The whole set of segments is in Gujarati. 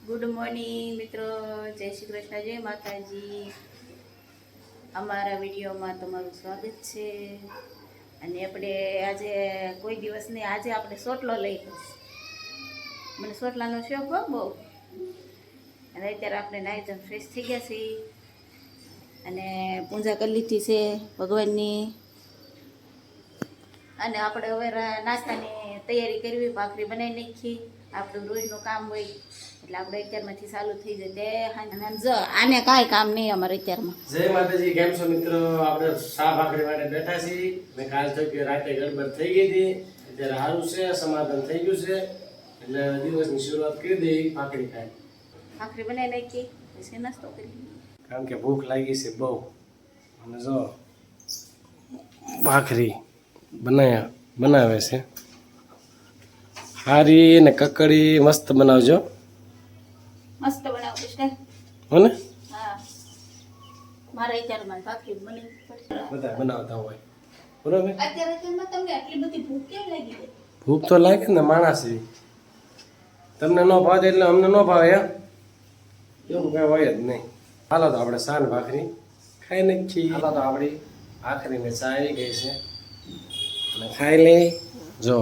ગુડ મોર્નિંગ મિત્રો, જય શ્રી કૃષ્ણ, જય માતાજી. અમારા વિડીયોમાં તમારું સ્વાગત છે. અને આપણે આજે કોઈ દિવસ નહીં, આજે આપણે સોટલો લઈ મને સોટલાનો શોખ હો બહુ. અને અત્યારે આપણે નાહી ધોઈને ફ્રેશ થઈ ગયા છીએ અને પૂજા કરી લીધી છે ભગવાનની. અને આપણે હવે નાસ્તાની તૈયારી કરવી, ભાખરી બનાવી નાખી. આપણું રોજનું કામ હોય એટલે આપણે અત્યારમાંથી ચાલુ થઈ જાય. જો આને કાંઈ કામ નહીં અમારે અત્યારમાં. જય માતાજી, કેમ છો મિત્રો? આપણે શા ભાખરી માટે બેઠા છીએ. મેં કાલ તો કે રાતે ગડબડ થઈ ગઈ હતી, અત્યારે સારું છે, સમાધાન થઈ ગયું છે, એટલે દિવસની શરૂઆત કરી દઈ. ભાખરી ખાઈ ભાખરી બનાવી નાખી, પછી નાસ્તો કરી. કારણ કે ભૂખ લાગી છે બહુ. અને જો ભાખરી બનાવે છે, હારી ને કકડી મસ્ત બનાવજો. મસ્ત બનાવું છે હો ને? હા, મારા અત્યારમાં ભાખરી બની બધા બનાવતા હોય બરોબર. અત્યારે તમને આટલી બધી ભૂખ કેમ લાગી ગઈ? ભૂખ તો લાગે ને, માણસ છે. તમને ન ભાવે એટલે અમને ન ભાવે એમ એવું કઈ હોય જ નહીં. હાલો તો આપણે સાન ભાખરી ખાઈ નાખીએ. હાલો તો આપણી ભાખરીને ચા આવી ગઈ છે અને ખાઈ લઈ. જો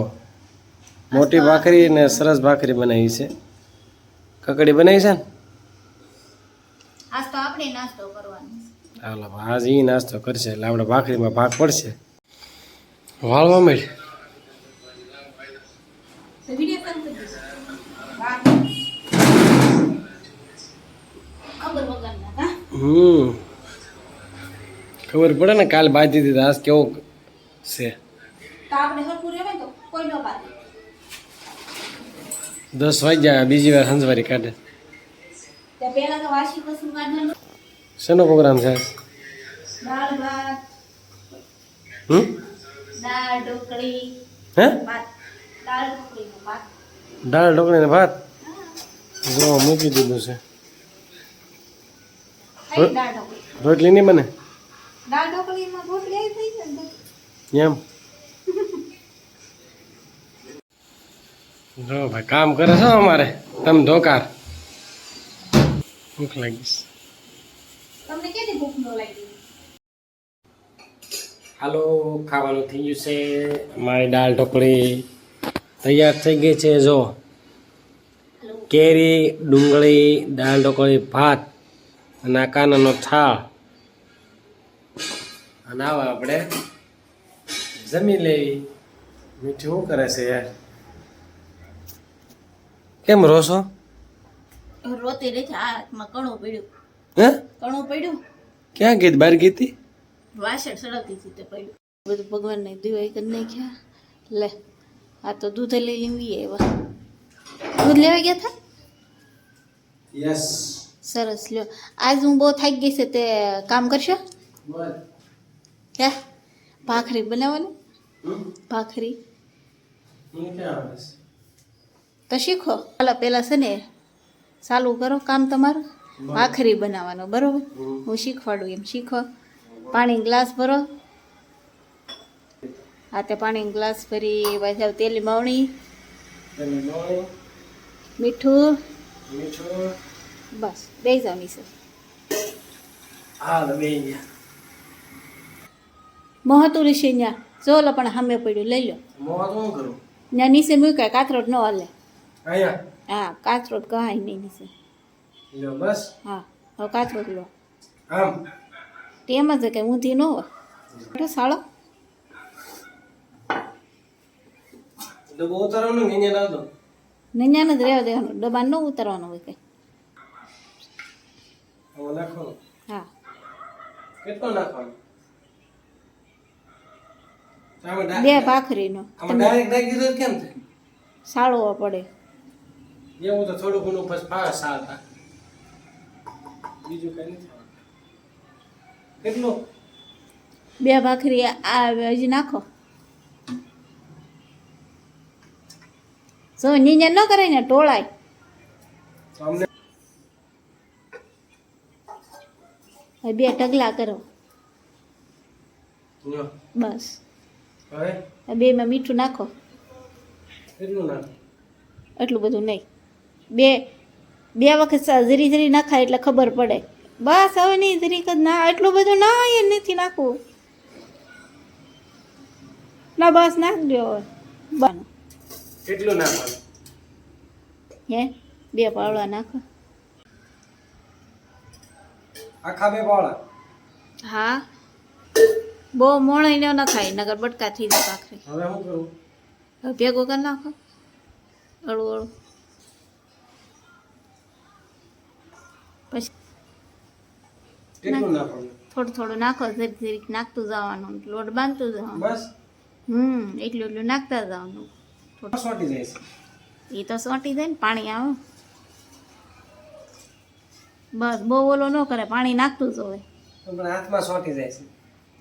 મોટી ભાખરી ને સરસ ભાખરી બનાવી છે, કકડી બનાવી છે ને. આજ તો આપણે નાસ્તો કરવાનો. હાલો આજ એ નાસ્તો કરશે એટલે આપણે ભાખરીમાં ભાગ પડશે. વાળવા માંડ. ખબર પડે ને, કાલ બાજી દીધી, આજ કેવો છે. 10 વાગ્યા, બીજી વાર હંજવારી કાઢે. શેનો પ્રોગ્રામ છે? દાળ ભાત, દાળ ઢોકળી, હે? ભાત, દાળ ઢોકળી નો ભાત. દાળ ઢોકળી ને ભાત જો મૂકી દીધું છે. દાળ ઢોકળી, રોટલી નહીં બને દાળ ઢોકળીમાં રોટલી થઈ જાય એમ. જો ભાઈ કામ કરે છે અમારે, તમે ધોકાર. ભૂખ લાગીશ. તમને કેની ભૂખ ન લાગી? હાલો, ખાવાનું થઈ ગયું છે. મારી દાળ ઢોકળી તૈયાર થઈ ગઈ છે. જો કેરી, ડુંગળી, દાળ ઢોકળી, ભાત અને આ કાનાનો થાળ. અને આવા આપણે જમી લેવી. મીઠું શું કરે છે યાર? કેમ રોશો? રોતી રહી છે, હાથમાં કણું પડ્યું. હે? કણું પડ્યું. ક્યાં ગઈ? બહાર ગઈ હતી? વાસણ સળગતી હતી તે પડ્યું. બધું ભગવાનને દિવાઈ કરી નાખ્યા. લે આ તો દૂધ લઈ લેવી. એવા દૂધ લેવા ગયા હતા. યસ. સરસ લ્યો. આજ હું બહુ થાકી ગઈ છે, તે કામ કરશો? બોલ. હે? ભાખરી બનાવવાની. ભાખરી મને ક્યાં આવે છે? તો શીખો. હાલો પહેલાં છે ને ચાલુ કરો કામ તમારું. ભાખરી બનાવવાનું બરોબર, હું શીખવાડું એમ શીખો. પાણી ગ્લાસ ભરો. આ તે પાણી ગ્લાસ ભરી પાછા તેલી માવણી, મીઠું, બસ બે જાવ નીચે. હા બે ગયા. મહતું રહેશે ત્યાં જો લો, પણ સામે પડ્યું લઈ લો. મોવા તો શું કરું? ત્યાં નીચે મૂકાય, કાથરોટ ન હાલે. અહીંયા હા, કાથરોટ કહાય નહીં નીચે. લ્યો બસ. હા, હવે કાથરોટ લો. આમ તેમ જ કે ઊંધી ન હોય સાળો. ડબ્બો ઉતારવાનું ને અહીંયા લાવ દો. નૈયાને જ રહેવા દેવાનું, ડબ્બા ન ઉતારવાનું હોય કંઈ. હવે નાખો. હા, કેટલો નાખવાનો? બે ભાખરીનો આમાં ડાયરેક્ટ નાખી દીધો કેમ થાય? સાળવો પડે. એવું તો થોડું ઘણું પછી ફાવે સાલતા, બીજું કઈ નથી. કેટલું? બે ભાખરી આ હજી નાખો. જો નીંજન ન કરે ને ટોળાય. અમને હવે બે ઢગલા કરો લ્યો. બસ. હવે બેમાં મીઠું નાખો. કેટલું નાખ? એટલું બધું નહીં. બે 2 વખત જરી જરી નાખાય એટલે ખબર પડે. બસ હવે નહીં જરીક જ ના, એટલું બધું ના એ નથી નાખવું. ના બસ નાખ દો હવે. બસ કેટલું નાખવાનું? હે 2 પાવડા નાખો. આખા 2 પાવડા? હા, બહુ મોણાઈને ન ખાય નગર બટકા થઈ જાય ભાખરી. હવે શું કરું? હવે ભેગું કરી નાખો અળું અળું. પછી કેટલું નાખવાનું? થોડું થોડું નાખો, જરીક જરીક નાખતું જવાનું, લોટ બાંધતું જવાનું. બસ એટલું એટલું નાખતા જવાનું. સોટી જાય છે. એ તો સોટી જાય ને, પાણી આવે. બસ બહુ ઓલો ન કરે, પાણી નાખતું જ હોય. પણ હાથમાં સોટી જાય છે.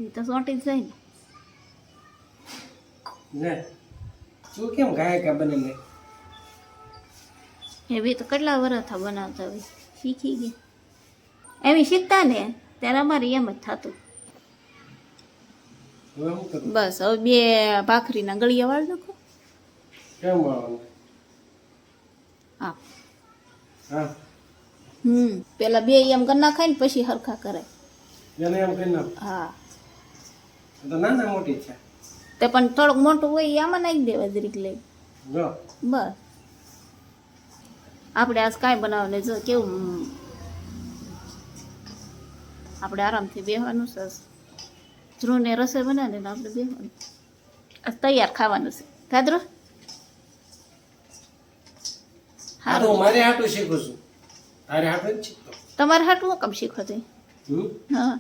એ તો સોટી જ જાય ને તું કેમ ગાયકા બને ને? એવી તો કેટલા વર્ષ થા બનાવતા હોય, શીખી ગયા. એવી શીખતા ને ત્યારે અમારે એમ જ થતું. હવે શું કરું? બસ હવે 2 ભાખરીના ગળિયા વાળ નાખો. કેમ વાળવાનું? હા હા પેલા 2 એમ કરી નાખાય ને પછી હરખા કરે. એને એમ કરી નાખ. હા તો નાના મોટી છે. તે પણ થોડુંક મોટું હોય એ આમાં નાખી દેવા જરીક લઈ. જો બસ આપણે આજ કાંઈ બનાવને જો કેવું આપણે આરામથી બેસવાનું છે. ધ્રુવને રસોઈ બનાવે ને આપણે બેસવાનું. આજ તૈયાર ખાવાનું છે. કાદરો હા તો મારે હાટું શીખું છું. તારે હાટું જ શીખતો. તમારે હાટું હું કામ શીખો છો? હા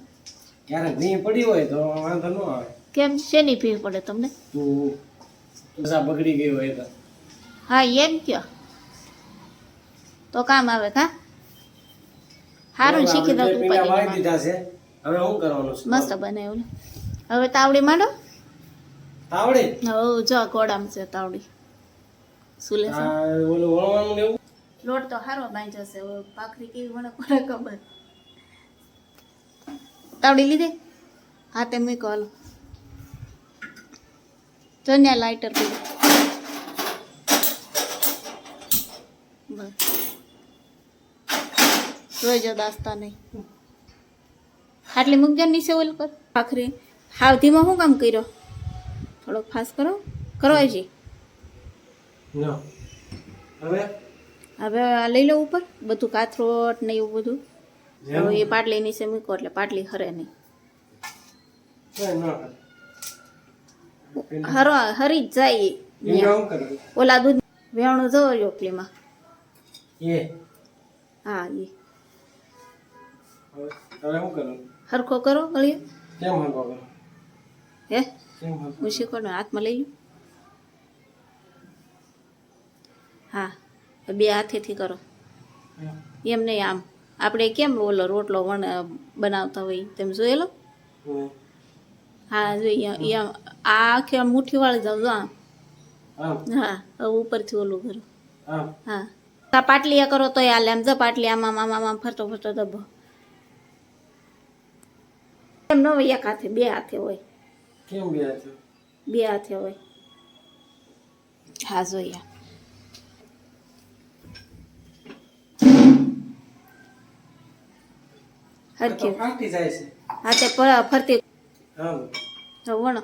ક્યારેક ભીં પડી હોય તો વાંધો ન આવે. કેમ શેની ભીડ પડે તમને? તું બગડી ગઈ હોય તો. હા એમ કયો તો કામ આવે. કા સારું શીખી દઉં. વાળી દીધા છે. હવે શું કરવાનું છે? મસ્ત બનાવ્યું ને. હવે તાવડી માંડો. તાવડી? હવ જો ગોડામ છે તાવડી. સુલે છે. ઓલું વળવાનું ને એવું? લોટ તો હારો બાંધ્યો છે. હવે ભાખરી કેવી વણે કોને ખબર. તાવડી લીધે હાથે મૂકો. હાલો જોન્યા લાઇટર પીવું. બસ જોઈજો દાસ્તા નહીં. આટલી મૂકજો નીચે ઓલ કર ભાખરી. હાવધીમાં શું કામ કર્યો? થોડોક ફાસ્ટ કરો હજી. ના હવે હવે આ લઈ લો ઉપર બધું કાથરોટ ને એવું બધું. હવે એ પાટલી નીચે મૂકો એટલે પાટલી હરે નહીં. હરી જ જાય. ઓલા દૂધ વેણું જવો રોટલીમાં. હા એ હવે શું કરું? હરખો કરો ગળ્યો. કેમ હરખો કરું? હે કેમ હરખો? હું શીખો ને હાથમાં લઈ લો. હા 2 હાથેથી કરો. એમ નહીં આમ આપણે કેમ ઓલો રોટલો બનાવતા હોય તેમ જોયેલો. હા જોઈએ આ આખી આમ મુઠ્ઠી વાળી જાવ. જો આમ. હા હવે ઉપરથી ઓલું કરો. હા આ પાટલી કરો તો હાલે. આમ જો પાટલી આમ આમ આમ આમ ફરતો ફરતો દબો. એમ ન હોય એક હાથે, 2 હાથે હોય. કેમ 2 હાથે? 2 હાથે હોય. હા જોઈએ હરખી ફાટી જાય છે. હાથે ફરતી હા વણો.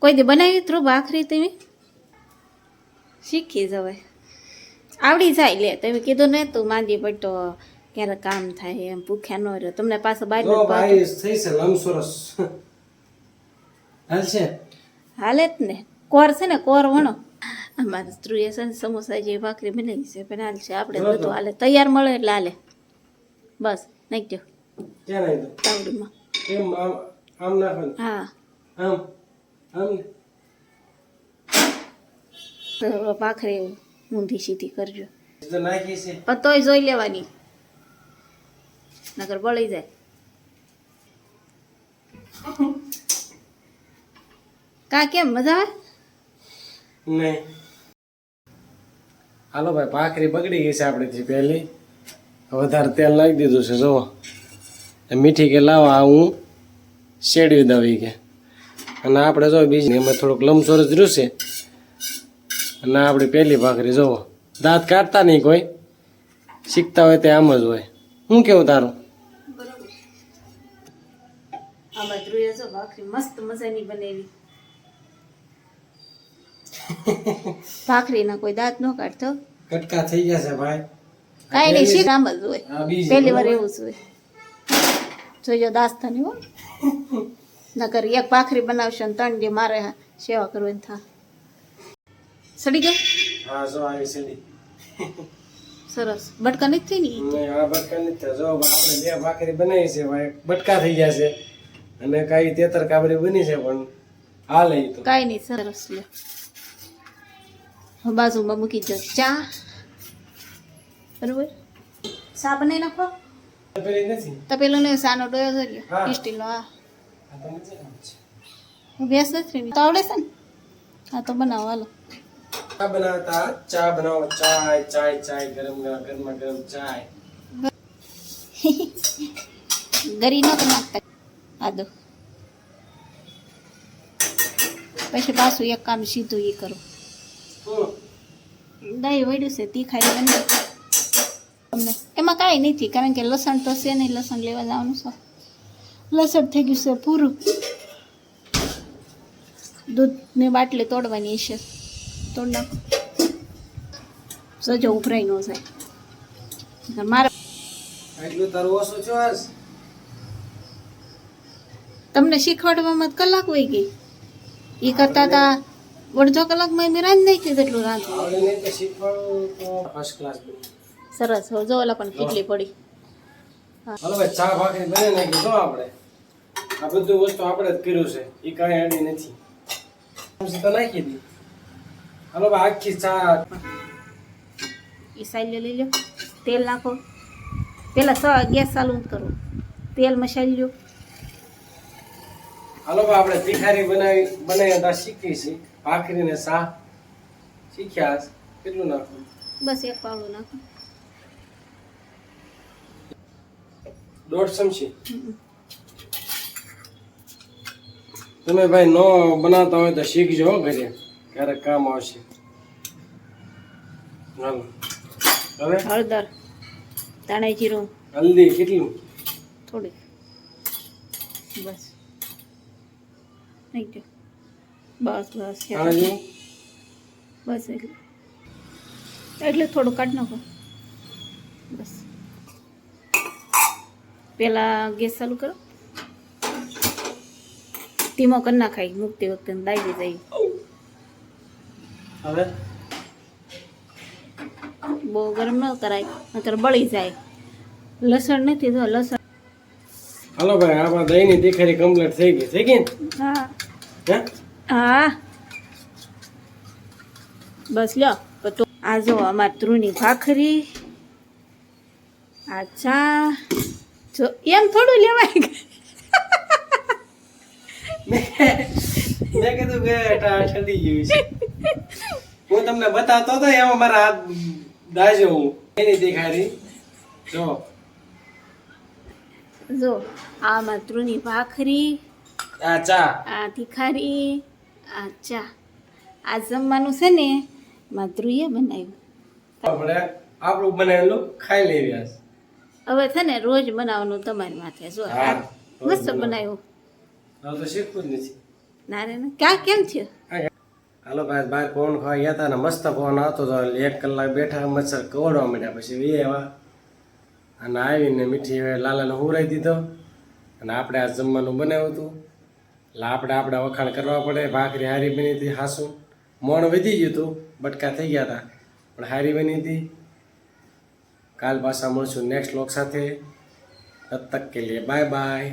કોઈ દી બનાવી ત્રુ ભાખરી તમે? શીખી જવાય. આવડી જાય. લે તમે કીધું ને તું માંદી પડતો ક્યારે કામ થાય એમ ભૂખ્યા ન રહ્યો. તમને પાછો બહાર જો ભાઈ થઈ છે લમસોરસ. હાલશે? હાલે જ ને. કોર છે ને કોર વણો. અમારે સ્ત્રીએ છે ને સમોસા જેવી ભાખરી બનાવી છે પણ હાલશે. આપણે બધું હાલે. તૈયાર મળે એટલે હાલે. બસ નાખજો ક્યાં નાખી દો? તાવડીમાં. એમ આમ નાખવાનું? હા આમ આમ તો ભાખરી ઊંધી સીધી કરજો. તો નાખી છે પણ તોય જોઈ લેવાની નકર બળી જાય. કા કેમ મજા આવે? નહીં. હાલો ભાઈ ભાખરી બગડી ગઈ છે આપણીથી પહેલી. વધારે તેલ નાખી દીધું છે. જુઓ મીઠી કે લાવા હું શેડવી દવી કે. અને આપણે જો બીજી એમાં થોડુંક લમસોરસ રહ્યું છે. અને આપણી પહેલી ભાખરી જુઓ દાંત કાઢતા નહીં કોઈ, શીખતા હોય તે આમ જ હોય. શું કેવું તારું? બરોબર. આમાં ધ્રુવે જો ભાખરી મસ્ત મજાની બનેલી. ભાખરીના કોઈ દાંત ન કાઢતો. કટકા થઈ ગયા છે ભાઈ. કાંઈ નહીં, શીખ આમ જ હોય. આ બીજી પહેલી વાર એવું જ હોય. જોજો દાસ્તા નહીં હો. નકર એક ભાખરી બનાવશે ને 3 દી મારે સેવા કરવાની થા. સડી ગઈ? હા જો આવી સીડી. સરસ. બટકા નથી થઈ ને ઈ? નહીં, આ બટકા નથી થયા. જો આપણે 2 ભાખરી બનાવી છે ભાઈ, બટકા થઈ ગયા છે અને કાંઈ 13 કાબરી બની છે પણ હાલે ઈ તો. કાંઈ નહીં, સરસ લે. હવે બાજુમાં મૂકી દો ચા. બરોબર, ચા બનાવી નાખો. પેલી નથી. તપેલો ને સાનો ડોયો ધર્યો હા. સ્ટીલનો. હા, આ તો નથી આવડે છે. હું ભેંસ નથી તો આવડે છે ને. હા તો બનાવો હાલો. ચા બનાવતા, ચા બનાવો, ચાય ચાય ચાય, ગરમ ગરમા ગરમ ચાય. ગરી ન નાખતા આદો. પછી પાછું એક કામ સીધું એ કરો. દહીં વળ્યું છે તીખાઈ બની તમને. એમાં કાંઈ નથી કારણ કે લસણ તો છે નહીં, લસણ લેવા જવાનું છે. લસણ થઈ ગયું છે પૂરું. દૂધની બાટલી તોડવાની છે, તોડ નાખો. સજો ઉભરાઈ ન જાય. મારે એટલું તારું ઓછું છો આજ. તમને શીખવાડવામાં કલાક વહી ગઈ. એ કરતા હતા અડધો કલાકમાં મેં રાંધ નાખી તેટલું રાંધવું. આવડે નહીં તો શીખવાડું તો ફર્સ્ટ ક્લાસ બની. સરસ. હવે જો ઓલા પણ કેટલી પડી. હાલો ભાઈ, ચા ભાખરી બને નાખી જો આપણે. આ બધું વસ્તુ આપણે જ કર્યું છે, એ કાંઈ અડી નથી. તો નાખી દી. હાલો ભાઈ, આખી ચા. એ સાઈલ્યો લઈ લો. તેલ નાખો. પેલા ગેસ ચાલુ જ કરો. તેલ મસાલી લો. હાલો ભાઈ, આપણે તીખારી બનાવી હતા શીખી છે. ભાખરી ને ચા શીખ્યા છે. કેટલું નાખવું? બસ એક પાવડું નાખો. 1.5 ચમચી. તમે ભાઈ નો બનાવતા હોય તો શીખજો હો ઘરે, ક્યારેક કામ આવશે. હાલો હવે હળદર, ધાણા જીરું હલ્દી કેટલું? થોડી. બસ નહીં બસ બસ ધાણા જીરું બસ એટલે થોડું કાઢ નાખો. બસ પેલા ગેસ ચાલુ કરો. ધીમો કરી નાખાય મૂકતી વખતે દાઈ જાય. હવે બહુ ગરમ ન કરાય નકર બળી જાય. લસણ નથી તો લસણ. હાલો ભાઈ, આપણા દહીંની તીખારી કમ્પ્લીટ થઈ ગઈ. થઈ ગઈ ને? હા હે? હા બસ લ્યો. તો આ જો અમાર ધ્રુવની ભાખરી, આ ચા. જો એમ થોડું લેવાય. મેં કીધું કે ઠંડી જેવી છે. હું તમને બતાવતો હતો એમાં મારા હાથ દાજો. હું એની તીખારી જો. જો આ માતૃની ભાખરી, આ ચા. આ તીખારી, આ ચા. આ જમવાનું છે ને માતૃએ બનાવ્યું. આપણે આપણું બનાવેલું ખાઈ લેવી આજ. હવે છે ને રોજ બનાવવાનું તમારી માથે. જો હા, આ રોજ મસ્ત બનાવો. બનાવ્યું. હવે તો શીખવું જ નથી. ના રે ના ક્યાં કેમ છે? હાલો ભાઈ, બહાર પવન ખાવા ગયા હતા ને મસ્ત પવન આવતો હતો. 1 કલાક બેઠા, મચ્છર કવડવા માંડ્યા. પછી વે એવા અને આવીને મીઠી લાલાને હુરાઈ દીધો અને આપણે આ જમવાનું બનાવ્યું હતું. એટલે આપણે વખાણ કરવા પડે. ભાખરી હારી બની હતી, હાસું મોણ વધી ગયું હતું, બટકા થઈ ગયા હતા પણ હારી બની હતી. કાલ પાછા મળશું નેક્સ્ટ લોક સાથે. તબ તક કે લીએ બાય બાય.